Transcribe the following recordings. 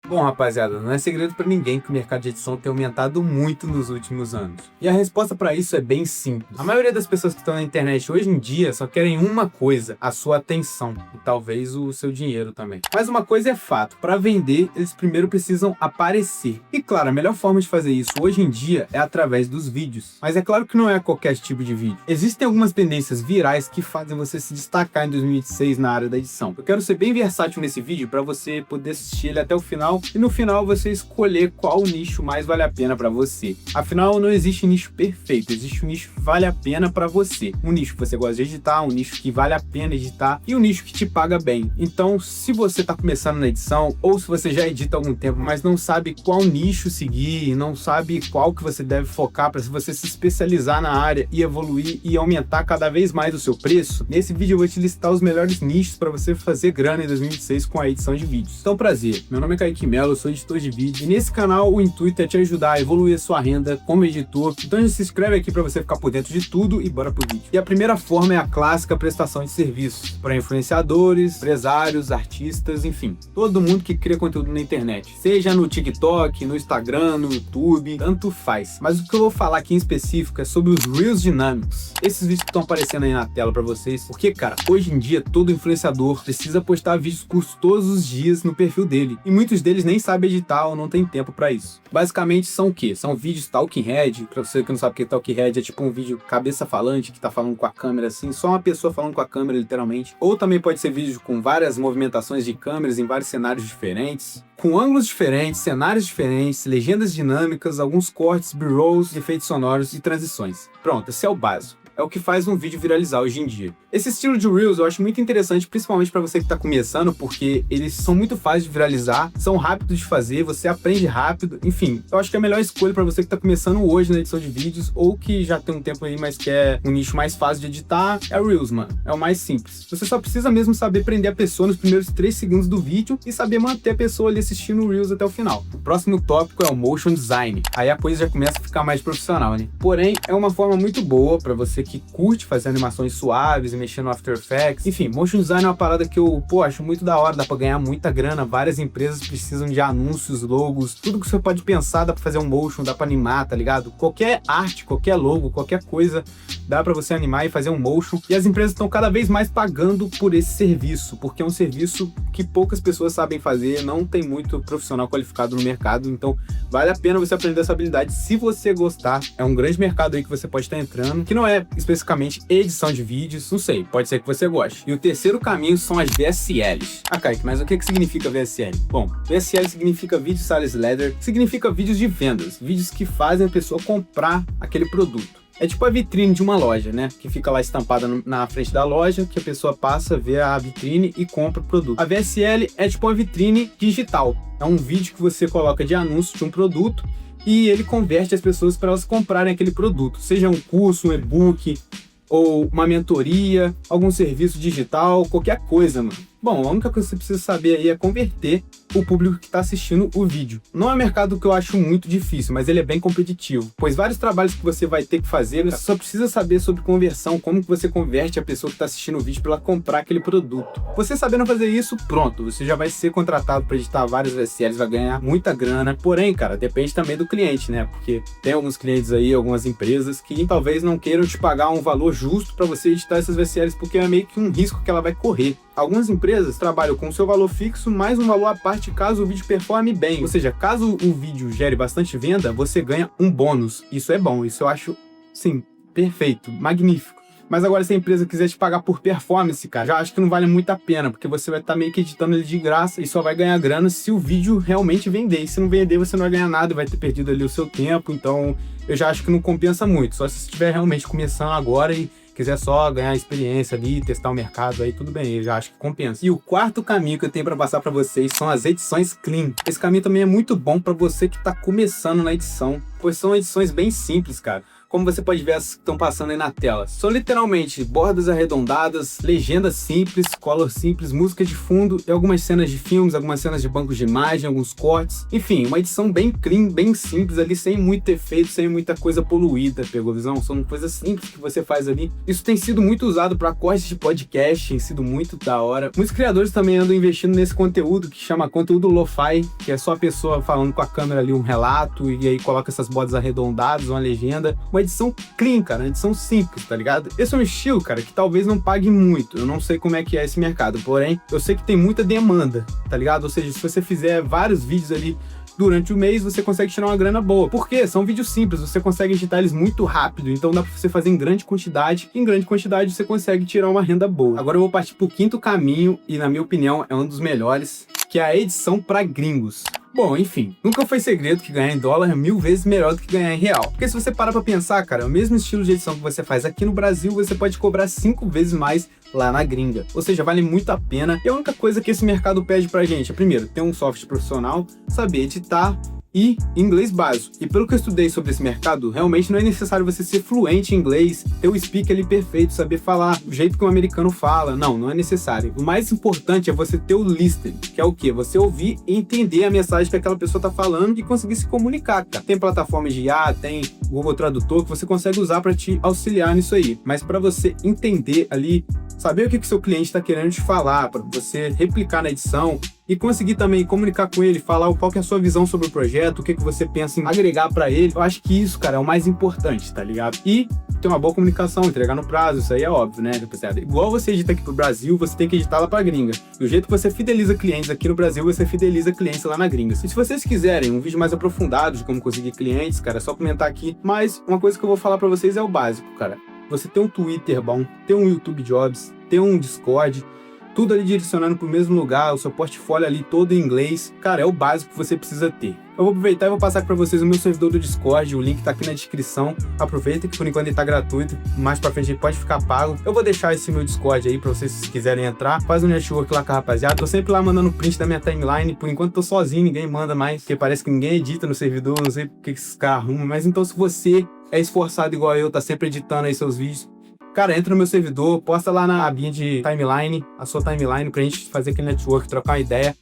Bom, rapaziada, não é segredo pra ninguém que o mercado de edição tem aumentado muito nos últimos anos. E a resposta pra isso é bem simples. A maioria das pessoas que estão na internet hoje em dia só querem uma coisa, a sua atenção e talvez o seu dinheiro também. Mas uma coisa é fato, pra vender eles primeiro precisam aparecer. E claro, a melhor forma de fazer isso hoje em dia é através dos vídeos. Mas é claro que não é qualquer tipo de vídeo. Existem algumas tendências virais que fazem você se destacar em 2026 na área da edição. Eu quero ser bem versátil nesse vídeo pra você poder assistir ele até o final e no final você escolher qual nicho mais vale a pena para você. Afinal, não existe nicho perfeito, existe um nicho que vale a pena para você. Um nicho que você gosta de editar, um nicho que vale a pena editar e um nicho que te paga bem. Então, se você está começando na edição ou se você já edita há algum tempo, mas não sabe qual nicho seguir, não sabe qual que você deve focar para você se especializar na área e evoluir e aumentar cada vez mais o seu preço, nesse vídeo eu vou te listar os melhores nichos para você fazer grana em 2026 com a edição de vídeos. Então, prazer, meu nome é Kaique Melo, eu sou editor de vídeo e nesse canal o intuito é te ajudar a evoluir a sua renda como editor. Então já se inscreve aqui para você ficar por dentro de tudo e bora pro vídeo. E a primeira forma é a clássica prestação de serviços para influenciadores, empresários, artistas, enfim, todo mundo que cria conteúdo na internet, seja no TikTok, no Instagram, no YouTube, tanto faz. Mas o que eu vou falar aqui em específico é sobre os Reels dinâmicos. Esses vídeos que estão aparecendo aí na tela para vocês, porque cara, hoje em dia todo influenciador precisa postar vídeos curtos todos os dias no perfil dele e muitos deles nem sabem editar ou não tem tempo para isso. Basicamente são o quê? São vídeos talking head. Para você que não sabe o que é talking head, é tipo um vídeo cabeça falante que tá falando com a câmera assim, só uma pessoa falando com a câmera literalmente. Ou também pode ser vídeo com várias movimentações de câmeras em vários cenários diferentes, com ângulos diferentes, cenários diferentes, legendas dinâmicas, alguns cortes, b-rolls, efeitos sonoros e transições. Pronto, esse é o básico. É o que faz um vídeo viralizar hoje em dia. Esse estilo de Reels eu acho muito interessante, principalmente para você que está começando, porque eles são muito fáceis de viralizar, são rápidos de fazer, você aprende rápido, enfim. Eu acho que é a melhor escolha para você que está começando hoje na edição de vídeos, ou que já tem um tempo aí, mas quer um nicho mais fácil de editar, é o Reels, mano. É o mais simples. Você só precisa mesmo saber prender a pessoa nos primeiros 3 segundos do vídeo e saber manter a pessoa ali assistindo o Reels até o final. O próximo tópico é o Motion Design. Aí a coisa já começa a ficar mais profissional, né? Porém, é uma forma muito boa para você que curte fazer animações suaves e mexer no After Effects. Enfim, Motion Design é uma parada que eu, acho muito da hora, dá pra ganhar muita grana, várias empresas precisam de anúncios, logos, tudo que você pode pensar dá pra fazer um motion, dá pra animar, tá ligado? Qualquer arte, qualquer logo, qualquer coisa, dá pra você animar e fazer um motion. E as empresas estão cada vez mais pagando por esse serviço, porque é um serviço que poucas pessoas sabem fazer, não tem muito profissional qualificado no mercado, então vale a pena você aprender essa habilidade se você gostar. É um grande mercado aí que você pode estar entrando, que não é especificamente edição de vídeos, não sei, pode ser que você goste. E o terceiro caminho são as VSLs. Ah, Kaique, mas o que significa VSL? Bom, VSL significa Video Sales Letter, significa vídeos de vendas, vídeos que fazem a pessoa comprar aquele produto. É tipo a vitrine de uma loja, né? Que fica lá estampada na frente da loja, que a pessoa passa, vê a vitrine e compra o produto. A VSL é tipo uma vitrine digital. É um vídeo que você coloca de anúncio de um produto e ele converte as pessoas para elas comprarem aquele produto. Seja um curso, um e-book, ou uma mentoria, algum serviço digital, qualquer coisa, mano. Bom, a única coisa que você precisa saber aí é converter o público que está assistindo o vídeo. Não é um mercado que eu acho muito difícil, mas ele é bem competitivo, pois vários trabalhos que você vai ter que fazer, você só precisa saber sobre conversão, como que você converte a pessoa que está assistindo o vídeo para ela comprar aquele produto. Você sabendo fazer isso, pronto, você já vai ser contratado para editar vários VSLs, vai ganhar muita grana. Porém, cara, depende também do cliente, né? Porque tem alguns clientes aí, algumas empresas que talvez não queiram te pagar um valor justo para você editar essas VSLs, porque é meio que um risco que ela vai correr. Algumas empresas trabalham com o seu valor fixo mais um valor à parte caso o vídeo performe bem. Ou seja, caso o vídeo gere bastante venda, você ganha um bônus. Isso é bom, isso eu acho, sim, perfeito, magnífico. Mas agora se a empresa quiser te pagar por performance, cara, já acho que não vale muito a pena, porque você vai estar meio que editando ele de graça e só vai ganhar grana se o vídeo realmente vender. E se não vender, você não vai ganhar nada, vai ter perdido ali o seu tempo. Então eu já acho que não compensa muito, só se estiver realmente começando agora e quiser só ganhar experiência ali, testar o mercado, aí tudo bem, eu já acho que compensa. E o quarto caminho que eu tenho para passar para vocês são as edições clean. Esse caminho também é muito bom para você que está começando na edição, pois são edições bem simples, cara. como você pode ver as que estão passando aí na tela. São literalmente bordas arredondadas, legendas simples, color simples, música de fundo e algumas cenas de filmes, algumas cenas de bancos de imagem, alguns cortes. Enfim, uma edição bem clean, bem simples ali, sem muito efeito, sem muita coisa poluída, pegou visão? São coisas simples que você faz ali. Isso tem sido muito usado para cortes de podcast, tem sido muito da hora. Muitos criadores também andam investindo nesse conteúdo que chama conteúdo lo-fi, que é só a pessoa falando com a câmera ali um relato e aí coloca essas bordas arredondadas, uma legenda. Uma edição clean, cara, uma edição simples, tá ligado? Esse é um estilo, cara, que talvez não pague muito. Eu não sei como é que é esse mercado, porém, eu sei que tem muita demanda, tá ligado? Ou seja, se você fizer vários vídeos ali durante o mês, você consegue tirar uma grana boa. Por quê? São vídeos simples, você consegue editar eles muito rápido, então dá pra você fazer em grande quantidade. Em grande quantidade você consegue tirar uma renda boa. Agora eu vou partir pro quinto caminho, e na minha opinião é um dos melhores, que é a edição pra gringos. Bom, enfim, nunca foi segredo que ganhar em dólar é 1000 vezes melhor do que ganhar em real. Porque se você parar pra pensar, cara, o mesmo estilo de edição que você faz aqui no Brasil, você pode cobrar 5 vezes mais lá na gringa. Ou seja, vale muito a pena. E a única coisa que esse mercado pede pra gente é, primeiro, ter um software profissional, saber editar e inglês básico. E pelo que eu estudei sobre esse mercado, realmente não é necessário você ser fluente em inglês, ter o speak ali perfeito, saber falar do jeito que um americano fala. Não é necessário. O mais importante é você ter o listening, que é o quê? Você ouvir e entender a mensagem que aquela pessoa tá falando e conseguir se comunicar, cara. Tem plataformas de IA, tem Google Tradutor que você consegue usar para te auxiliar nisso aí. Mas para você entender ali, saber o que o seu cliente está querendo te falar, para você replicar na edição e conseguir também comunicar com ele, falar qual que é a sua visão sobre o projeto, o que você pensa em agregar para ele. Eu acho que isso, cara, é o mais importante, tá ligado? E ter uma boa comunicação, entregar no prazo, isso aí é óbvio, né, rapaziada? Igual você edita aqui pro Brasil, você tem que editar lá pra gringa. Do jeito que você fideliza clientes aqui no Brasil, você fideliza clientes lá na gringa. E se vocês quiserem um vídeo mais aprofundado de como conseguir clientes, cara, é só comentar aqui. Mas uma coisa que eu vou falar pra vocês é o básico, cara. Você tem um Twitter bom, tem um YouTube Jobs, tem um Discord, tudo ali direcionando pro mesmo lugar, o seu portfólio ali todo em inglês. Cara, é o básico que você precisa ter. Eu vou aproveitar e vou passar para vocês o meu servidor do Discord, o link tá aqui na descrição. Aproveita que por enquanto ele tá gratuito, mais pra frente ele pode ficar pago. Eu vou deixar esse meu Discord aí pra vocês, se quiserem entrar. Faz um network lá com a rapaziada. Tô sempre lá mandando print da minha timeline. Por enquanto tô sozinho, ninguém manda mais, porque parece que ninguém edita no servidor, não sei porque que esses caras arrumam. Mas então se você é esforçado igual eu, tá sempre editando aí seus vídeos, cara, entra no meu servidor, posta lá na abinha de timeline, a sua timeline, pra gente fazer aquele network, trocar uma ideia.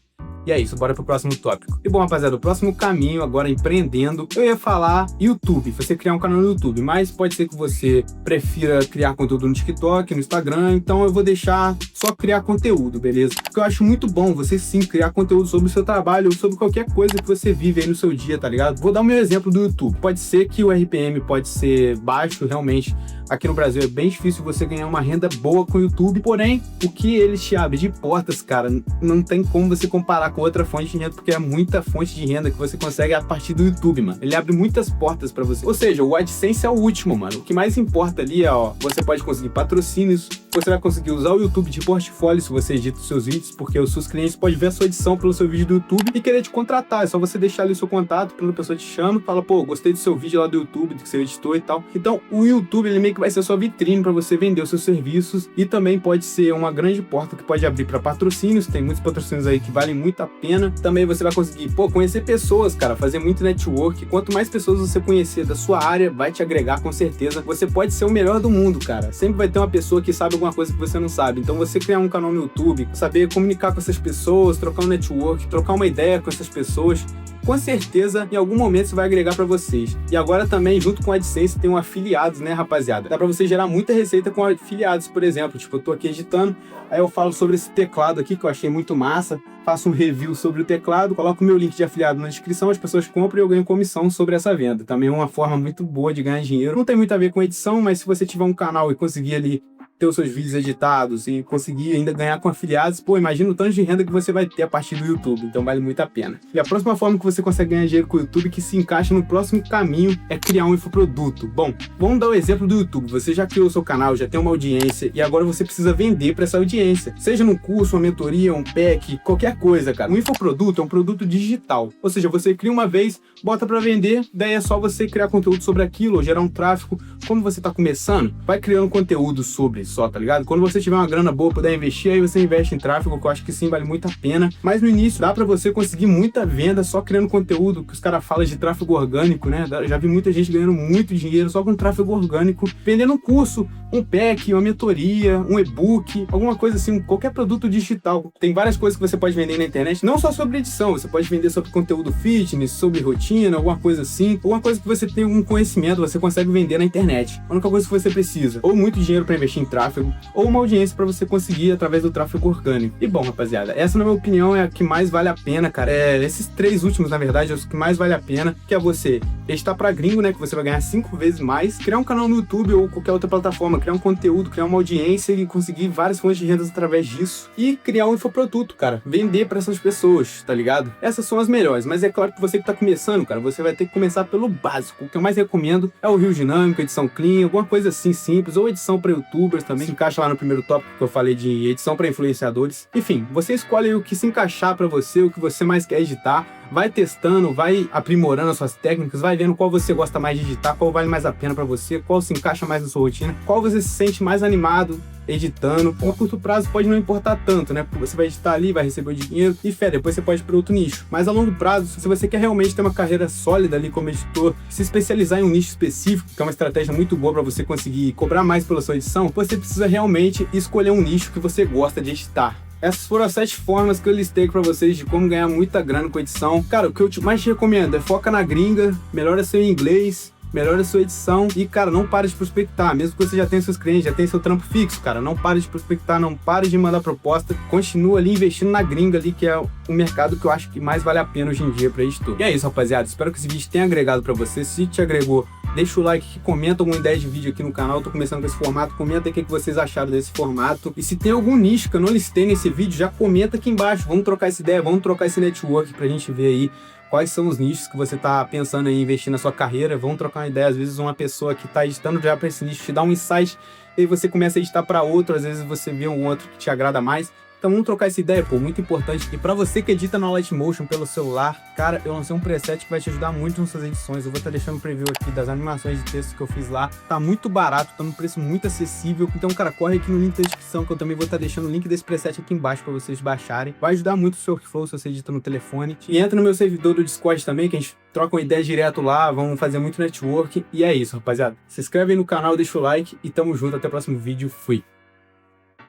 E é isso, bora pro próximo tópico. E bom, rapaziada, o próximo caminho, agora empreendendo, eu ia falar YouTube, você criar um canal no YouTube, mas pode ser que você prefira criar conteúdo no TikTok, no Instagram, então eu vou deixar só criar conteúdo, beleza? Porque eu acho muito bom você sim criar conteúdo sobre o seu trabalho ou sobre qualquer coisa que você vive aí no seu dia, tá ligado? Vou dar o meu exemplo do YouTube. Pode ser que o RPM pode ser baixo, realmente. Aqui no Brasil é bem difícil você ganhar uma renda boa com o YouTube, porém, o que ele te abre de portas, cara, não tem como você comparar com outra fonte de renda, porque é muita fonte de renda que você consegue a partir do YouTube, mano. Ele abre muitas portas pra você. Ou seja, o AdSense é o último, mano. O que mais importa ali é, você pode conseguir patrocínios, você vai conseguir usar o YouTube de portfólio se você edita os seus vídeos, porque os seus clientes podem ver a sua edição pelo seu vídeo do YouTube e querer te contratar. É só você deixar ali o seu contato, quando a pessoa te chama, fala, pô, gostei do seu vídeo lá do YouTube, do que você editou e tal. Então, o YouTube, ele meio que vai ser a sua vitrine para você vender os seus serviços e também pode ser uma grande porta que pode abrir para patrocínios. Tem muitos patrocínios aí que valem muito a pena. Também você vai conseguir, conhecer pessoas, cara, fazer muito network. Quanto mais pessoas você conhecer da sua área, vai te agregar com certeza. Você pode ser o melhor do mundo, cara. Sempre vai ter uma pessoa que sabe alguma coisa que você não sabe. Então você criar um canal no YouTube, saber comunicar com essas pessoas, trocar um network, trocar uma ideia com essas pessoas, com certeza, em algum momento isso vai agregar para vocês. E agora também, junto com a AdSense, tem um afiliados, né, rapaziada? Dá para você gerar muita receita com afiliados, por exemplo. Tipo, eu tô aqui editando, aí eu falo sobre esse teclado aqui, que eu achei muito massa, faço um review sobre o teclado, coloco o meu link de afiliado na descrição, as pessoas compram e eu ganho comissão sobre essa venda. Também é uma forma muito boa de ganhar dinheiro. Não tem muito a ver com edição, mas se você tiver um canal e conseguir ali ter os seus vídeos editados e conseguir ainda ganhar com afiliados, imagina o tanto de renda que você vai ter a partir do YouTube, então vale muito a pena. E a próxima forma que você consegue ganhar dinheiro com o YouTube, que se encaixa no próximo caminho, é criar um infoproduto. Bom, vamos dar o exemplo do YouTube. Você já criou o seu canal, já tem uma audiência e agora você precisa vender para essa audiência, seja num curso, uma mentoria, um pack, qualquer coisa, cara. Um infoproduto é um produto digital, ou seja, você cria uma vez, bota para vender, daí é só você criar conteúdo sobre aquilo ou gerar um tráfego. Como você está começando, vai criando conteúdo sobre vez só, tá ligado? Quando você tiver uma grana boa, puder investir, aí você investe em tráfego, que eu acho que sim, vale muito a pena. Mas no início dá pra você conseguir muita venda só criando conteúdo, que os caras falam de tráfego orgânico, né? Já vi muita gente ganhando muito dinheiro só com tráfego orgânico, vendendo um curso, um pack, uma mentoria, um e-book, alguma coisa assim, qualquer produto digital. Tem várias coisas que você pode vender na internet, não só sobre edição, você pode vender sobre conteúdo fitness, sobre rotina, alguma coisa assim, alguma coisa que você tem algum conhecimento, você consegue vender na internet. A única coisa que você precisa, ou muito dinheiro para investir em tráfego, ou uma audiência para você conseguir através do tráfego orgânico. E bom, rapaziada, essa na minha opinião é a que mais vale a pena, cara. Esses 3 últimos, na verdade, é os que mais vale a pena, que é você estar para gringo, né, que você vai ganhar 5 vezes mais, criar um canal no YouTube ou qualquer outra plataforma, criar um conteúdo, criar uma audiência e conseguir várias fontes de rendas através disso, e criar um infoproduto, cara, vender para essas pessoas, tá ligado? Essas são as melhores, mas é claro que você que tá começando, cara, você vai ter que começar pelo básico. O que eu mais recomendo é o Rio Dinâmico, edição clean, alguma coisa assim simples, ou edição para youtubers também, se encaixa lá no primeiro tópico que eu falei de edição para influenciadores. Enfim, você escolhe o que se encaixar para você, o que você mais quer editar, vai testando, vai aprimorando as suas técnicas, vai vendo qual você gosta mais de editar, qual vale mais a pena para você, qual se encaixa mais na sua rotina, qual você se sente mais animado editando. No curto prazo pode não importar tanto, né? Porque você vai editar ali, vai receber o dinheiro e depois você pode ir para outro nicho. Mas a longo prazo, se você quer realmente ter uma carreira sólida ali como editor, se especializar em um nicho específico, que é uma estratégia muito boa para você conseguir cobrar mais pela sua edição, você precisa realmente escolher um nicho que você gosta de editar. Essas foram as 7 formas que eu listei pra vocês de como ganhar muita grana com edição. Cara, o que eu mais te recomendo é foca na gringa, melhora seu inglês, melhora a sua edição e, cara, não pare de prospectar. Mesmo que você já tenha seus clientes, já tenha seu trampo fixo, cara, não pare de prospectar, não pare de mandar proposta. Continua ali investindo na gringa ali, que é o mercado que eu acho que mais vale a pena hoje em dia pra editor. E é isso, rapaziada. Espero que esse vídeo tenha agregado pra você. Se te agregou, deixa o like aqui, comenta alguma ideia de vídeo aqui no canal. Eu tô começando com esse formato, comenta aí o que vocês acharam desse formato. E se tem algum nicho que eu não listei nesse vídeo, já comenta aqui embaixo. Vamos trocar essa ideia, vamos trocar esse network pra gente ver aí quais são os nichos que você tá pensando em investir na sua carreira. Vamos trocar uma ideia. Às vezes uma pessoa que tá editando já para esse nicho te dá um insight e aí você começa a editar para outro. Às vezes você vê um outro que te agrada mais. Então vamos trocar essa ideia, pô, muito importante. E para você que edita no Lightmotion pelo celular, cara, eu lancei um preset que vai te ajudar muito nas suas edições. Eu vou estar deixando o preview aqui das animações de texto que eu fiz lá. Tá muito barato, tá num preço muito acessível. Então, cara, corre aqui no link da descrição que eu também vou estar deixando o link desse preset aqui embaixo para vocês baixarem. Vai ajudar muito o seu workflow se você edita no telefone. E entra no meu servidor do Discord também, que a gente troca uma ideia direto lá, vamos fazer muito network. E é isso, rapaziada. Se inscreve aí no canal, deixa o like e tamo junto. Até o próximo vídeo. Fui!